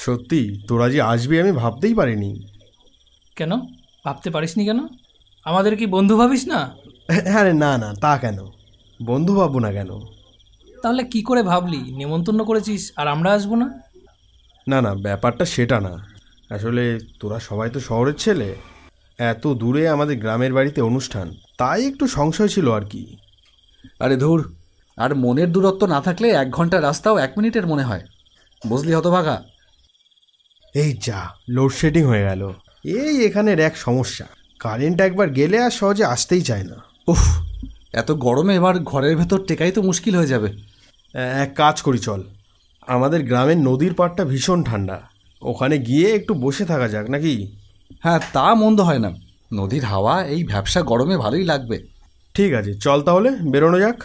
সত্যি তোরা যে আসবি আমি ভাবতেই পারিনি। কেন ভাবতে পারিসনি কেন? আমাদের কি বন্ধু ভাবিস না? আরে না না, তা কেন, বন্ধু ভাববো না কেন? তাহলে কি করে ভাবলি নেমন্তন্ন করেছিস আর আমরা আসবো না? না না, ব্যাপারটা সেটা না। আসলে তোরা সবাই তো শহরের ছেলে, এত দূরে আমাদের গ্রামের বাড়িতে অনুষ্ঠান, তাই একটু সংশয় ছিল আর কি। আরে ধুর, আর মনের দূরত্ব না থাকলে 1 ঘন্টা রাস্তাও 1 মিনিটের মনে হয়, বুঝলি হতভাগা? এই যা, লোডশেডিং হয়ে গেল। এই এখানের এক সমস্যা, কারেন্ট একবার গেলে আর সহজে আসতেই চায় না। উফ, এত গরমে এবার ঘরের ভেতর টেকাই তো মুশকিল হয়ে যাবে। এক কাজ করি চল, আমাদের গ্রামের নদীর পাড়টা ভীষণ ঠান্ডা, ওখানে গিয়ে একটু বসে থাকা যাক নাকি? হ্যাঁ, তা মন্দ হয় না, নদীর হাওয়া এই ভ্যাপসা গরমে ভালোই লাগবে। ঠিক আছে, চল তাহলে বেরোনো যাক।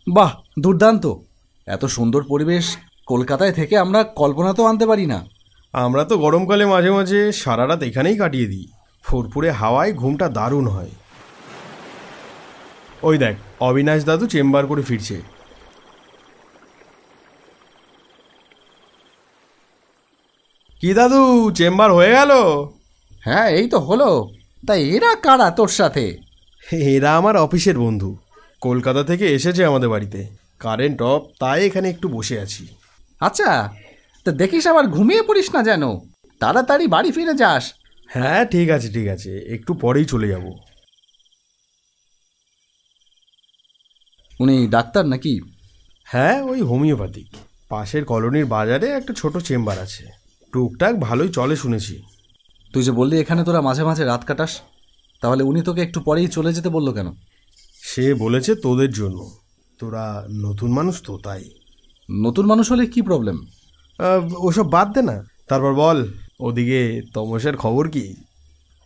বাহ, দুর্দান্ত! এত সুন্দর পরিবেশ কলকাতায় থেকে আমরা কল্পনা তো আনতে পারি না। আমরা তো গরমকালে মাঝে মাঝে সারা রাত এখানেই কাটিয়ে দিই, ফুরফুরে হাওয়ায় ঘুমটা দারুণ হয়। ওই দেখ, অবিনাশ দাদু চেম্বার করে ফিরছে। কি দাদু, চেম্বার হয়ে গেল? হ্যাঁ, এই তো হলো। তাই এরা কারা তোর সাথে? এরা আমার অফিসের বন্ধু, কলকাতা থেকে এসেছে আমাদের বাড়িতে। কারেন্ট অফ, তাই এখানে একটু বসে আছি। আচ্ছা, তা দেখিস আবার ঘুমিয়ে পড়িস না যেন, তাড়াতাড়ি বাড়ি ফিরে যাস। হ্যাঁ ঠিক আছে ঠিক আছে, একটু পরেই চলে যাব। উনি ডাক্তার নাকি? হ্যাঁ, ওই হোমিওপ্যাথিক। পাশের কলোনির বাজারে একটা ছোট চেম্বার আছে, টুকটাক ভালোই চলে শুনেছি। তুই যে বললি এখানে তোরা মাঝে মাঝে রাত কাটাস, তাহলে উনি তোকে একটু পরেই চলে যেতে বললো কেন? সে বলেছে তোদের জন্য, তোরা নতুন মানুষ তো তাই। নতুন মানুষ হলে কি প্রবলেম? ওসব বাদ দে না, তারপর বল, ওদিকে তমসের খবর কি?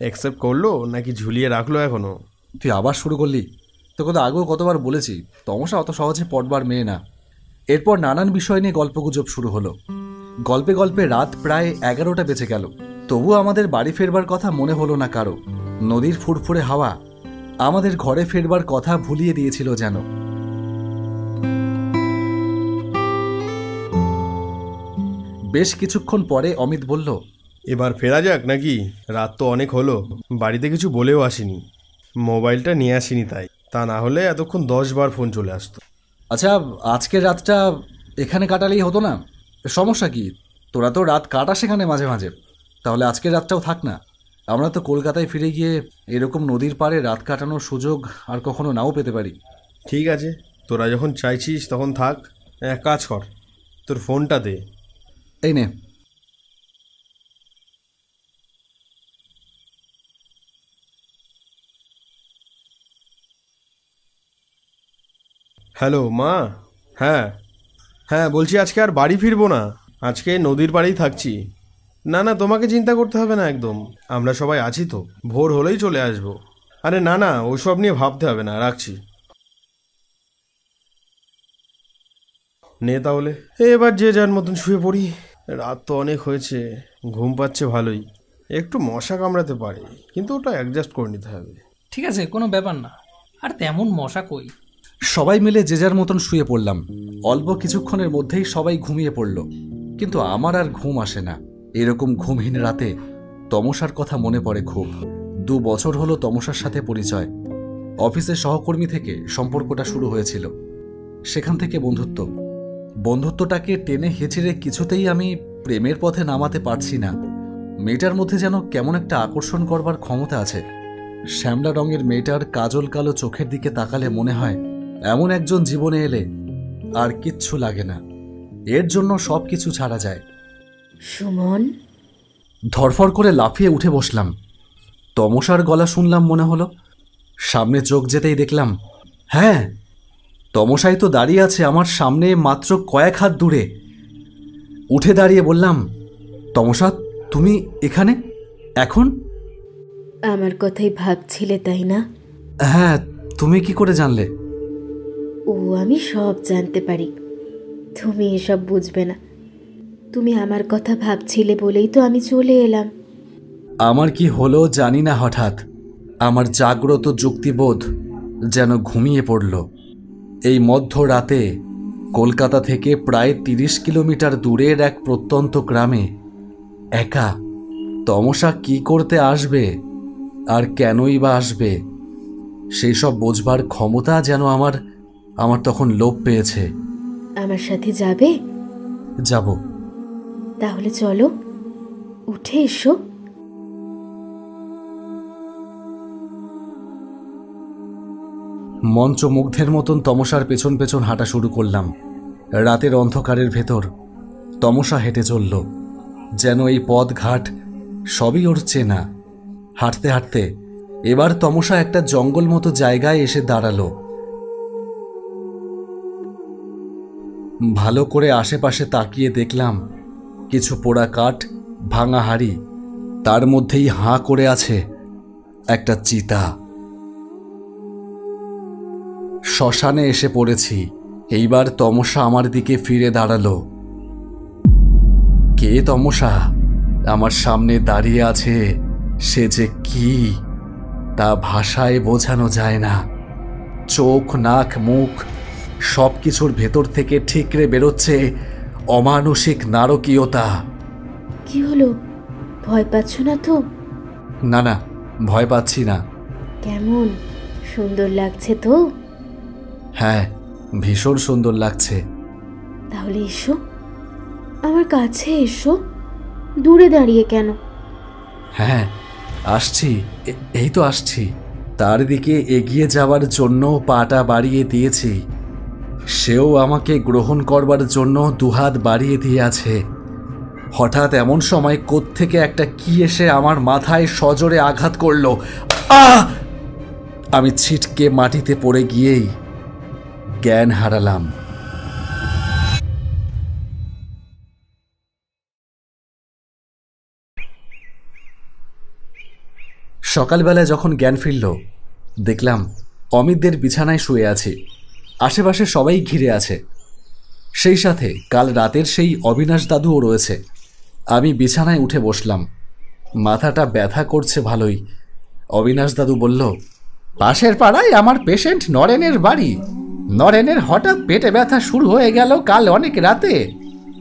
অ্যাকসেপ্ট করলো নাকি ঝুলিয়ে রাখলো এখনো? তুই আবার শুরু করলি? তোকে তো আগেও কতবার বলেছি তমসা অত সহজে পটবার মেয়ে না। এরপর নানান বিষয় নিয়ে গল্পগুজব শুরু হলো। গল্পে গল্পে রাত প্রায় 11টা বেজে গেল, তবুও আমাদের বাড়ি ফেরবার কথা মনে হলো না কারো। নদীর ফুরফুরে হাওয়া আমাদের ঘরে ফেরবার কথা ভুলিয়ে দিয়েছিল যেন। বেশ কিছুক্ষণ পরে অমিত বলল, এবার ফেরা যাক নাকি? রাত তো অনেক হলো, বাড়িতে কিছু বলেও আসিনি, মোবাইলটা নিয়ে আসিনি তাই, তা না হলে এতক্ষণ 10 বার ফোন চলে আসতো। আচ্ছা, আজকের রাতটা এখানে কাটালেই হতো না? সমস্যা কি? তোরা তো রাত কাটাস এখানে মাঝে মাঝে, তাহলে আজকের রাতটাও থাক না। আমরা তো কলকাতায় ফিরে গিয়ে এরকম নদীর পাড়ে রাত কাটানোর সুযোগ আর কখনো নাও পেতে পারি। ঠিক আছে, তোরা যখন চাইছিস তখন থাক। এক কাজ কর, তোর ফোনটা দে। এই নে। হ্যালো মা। হ্যাঁ হ্যাঁ, বলছি আজকে আর বাড়ি ফিরবো না, আজকে নদীর পাড়েই থাকছি। না না, তোমাকে চিন্তা করতে হবে না একদম, আমরা সবাই আছি তো, ভোর হলেই চলে আসবো। আরে না না, ওসব নিয়ে ভাবতে হবে না, রাখছি। নে তাহলে, এবার যে যার মতন শুয়ে পড়ি, রাত তো অনেক হয়েছে, ঘুম পাচ্ছে ভালোই। একটু মশা কামড়াতে পারে, কিন্তু ওটা অ্যাডজাস্ট করে নিতে হবে। ঠিক আছে, কোনো ব্যাপার না, আর তেমন মশা কই। সবাই মিলে যে যার মতন শুয়ে পড়লাম। অল্প কিছুক্ষণের মধ্যেই সবাই ঘুমিয়ে পড়ল, কিন্তু আমার আর ঘুম আসে না। এরকম ঘুমহীন রাতে তমসার কথা মনে পড়ে খুব। 2 বছর হলো তমসার সাথে পরিচয়। অফিসের সহকর্মী থেকে সম্পর্কটা শুরু হয়েছিল, সেখান থেকে বন্ধুত্ব। বন্ধুত্বটাকে টেনে হেঁচড়ে কিছুতেই আমি প্রেমের পথে নামাতে পারছি না। মেয়েটার মধ্যে যেন কেমন একটা আকর্ষণ করবার ক্ষমতা আছে। শ্যামলা রঙের মেয়েটার কাজল কালো চোখের দিকে তাকালে মনে হয় এমন একজন জীবনে এলে আর কিচ্ছু লাগে না, এর জন্য সব কিছু ছাড়া যায়। সুমন, ধরফর করে লাফিয়ে উঠে বসলাম। তমসার গলা শুনলাম মনে হলো। সামনে চোখ যেতেই দেখলাম, হ্যাঁ, তমসাই তো দাঁড়িয়ে আছে আমার সামনে, মাত্র কয়েক হাত দূরে। উঠে দাঁড়িয়ে বললাম, তমসা, তুমি এখানে এখন? আমার কথাই ভাবছিলে তাই না? হ্যাঁ, তুমি কি করে জানলে? ও, আমি সব জানতে পারি, তুমি এসব বুঝবে না। তুমি আমার কথা ভাবছিলে বলেই তো আমি চলে এলাম। আমার কি হলো জানি না, হঠাৎ আমার জাগ্রত যুক্তিবোধ যেন ঘুমিয়ে পড়ল। এই মধ্যরাতে কলকাতা থেকে প্রায় 30 কিলোমিটার দূরের এক প্রত্যন্ত গ্রামে একা তমসা কি করতে আসবে, আর কেনই বা আসবে, সেই সব বোঝবার ক্ষমতা যেন আমার তখন লোপ পেয়েছে। আমার সাথে যাবে? যাব। তাহলে চলো, উঠে এসো। মন্ত্রমুগ্ধের মতন তমসার পেছন পেছন হাঁটা শুরু করলাম। রাতের অন্ধকারের ভেতর তমসা হেঁটে চলল, যেন এই পথঘাট সবই ওর চেনা। হাঁটতে হাঁটতে এবার তমসা একটা জঙ্গল মতো জায়গায় এসে দাঁড়ালো। ভালো করে আশেপাশে তাকিয়ে দেখলাম কিছু পোড়া কাঠ, ভাঙা হাড়ি, তার মধ্যেই হাঁ করে আছে একটা চিতা। শ্মশানে এসে পড়েছি। এইবার তমসা আমার দিকে ফিরে দাঁড়ালো। কে তমসা? আমার সামনে দাঁড়িয়ে আছে সে যে কি, তা ভাষায় বোঝানো যায় না। চোখ, নাক, মুখ সব কিছুর ভেতর থেকে ঠিকরে বেরোচ্ছে অমানসিক নারকীয়তা। কি হলো, ভয় পাচ্ছ না তো? না না, ভয় পাচ্ছি না। কেমন সুন্দর লাগছে তো? হ্যাঁ, ভীষণ সুন্দর লাগছে। তাহলে এসো, আমার কাছে এসো। দূরে দাঁড়িয়ে কেন? হ্যাঁ, আসছি, এই তো আসছি। তার দিকে এগিয়ে যাওয়ার জন্য পাটা বাড়িয়ে দিয়েছি। সেও আমাকে গ্রহণ করবার জন্য দুহাত বাড়িয়ে দিয়ে আছে। হঠাৎ এমন সময় কোত্থেকে একটা কি এসে আমার মাথায় সজোরে আঘাত করলো। আহ! আমি ছিটকে মাটিতে পড়ে গিয়েই জ্ঞান হারালাম। সকালবেলায় যখন জ্ঞান ফিরল, দেখলাম অমিতদের বিছানায় শুয়ে আছি। আশেপাশে সবাই ঘিরে আছে। সেই সাথে কাল রাতের সেই অবিনাশ দাদুও রয়েছে। আমি বিছানায় উঠে বসলাম। মাথাটা ব্যথা করছে ভালোই। অবিনাশ দাদু বলল, পাশের পাড়ায় আমার পেশেন্ট নরেনের বাড়ি। নরেনের হঠাৎ পেটে ব্যথা শুরু হয়ে গেল কাল অনেক রাতে।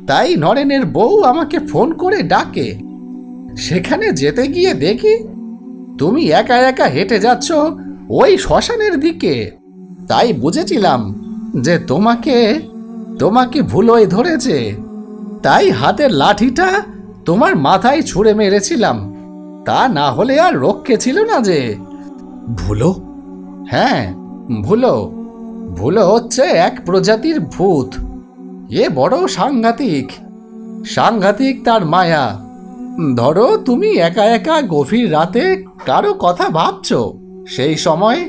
তাই নরেনের বউ আমাকে ফোন করে ডাকে। সেখানে যেতে গিয়ে দেখি তুমি একা একা হেঁটে যাচ্ছ ওই শ্মশানের দিকে। তাই বুঝেছিলাম যে তোমাকে ভুলোয় ধরেছে। তাই হাতের লাঠিটা তোমার মাথায় ছুঁড়ে মেরেছিলাম। তা না হলে আর রক্ষে ছিল না যে। ভুলো? হ্যাঁ, ভুলো। ভুলো হচ্ছে এক প্রজাতির ভূত। এ বড় সাংঘাতিক তার মায়া। ধরো তুমি একা একা গভীর রাতে কারো কথা ভাবছো, সেই সময়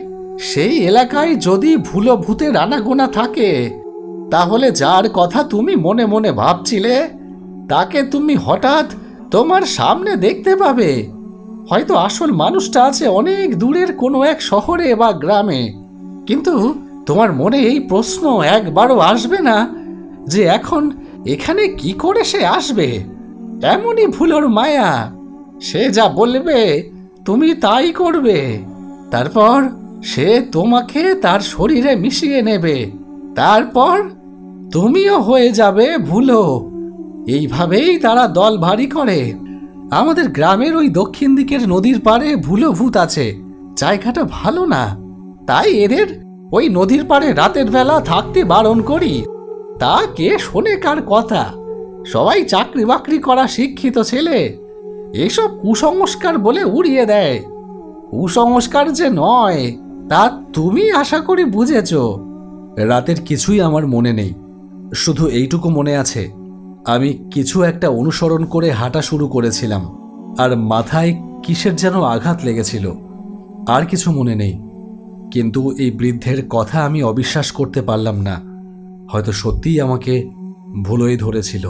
সেই এলাকায় যদি ভুলো ভূতের আনাগোনা থাকে, তাহলে যার কথা তুমি মনে মনে ভাবছিলে তাকে তুমি হঠাৎ তোমার সামনে দেখতে পাবে। হয়তো আসল মানুষটা আছে অনেক দূরের কোনো এক শহরে বা গ্রামে, কিন্তু তোমার মনে এই প্রশ্ন একবারও আসবে না যে এখন এখানে কি করে সে আসবে। এমনই ভুলোর মায়া। সে যা বলবে তুমি তাই করবে। তারপর সে তোমাকে তার শরীরে মিশিয়ে নেবে। তারপর তুমিও হয়ে যাবে ভুলো। এইভাবেই তারা দল ভারী করে। আমাদের গ্রামের ওই দক্ষিণ দিকের নদীর পাড়ে ভুলো ভূত আছে। জায়গাটা ভালো না, তাই এদের ওই নদীর পাড়ে রাতের বেলা থাকতে বারণ করি। তা কে শোনে কার কথা? সবাই চাকরি বাকরি করা শিক্ষিত ছেলে। এসব কুসংস্কার বলে উড়িয়ে দেয়। কুসংস্কার যে নয় তা তুমি আশা করি বুঝেছ। রাতের কিছুই আমার মনে নেই, শুধু এইটুকু মনে আছে আমি কিছু একটা অনুসরণ করে হাঁটা শুরু করেছিলাম, আর মাথায় কিসের যেন আঘাত লেগেছিল। আর কিছু মনে নেই। কিন্তু এই বৃদ্ধের কথা আমি অবিশ্বাস করতে পারলাম না। হয়তো সত্যিই আমাকে ভুলোই ধরেছিল।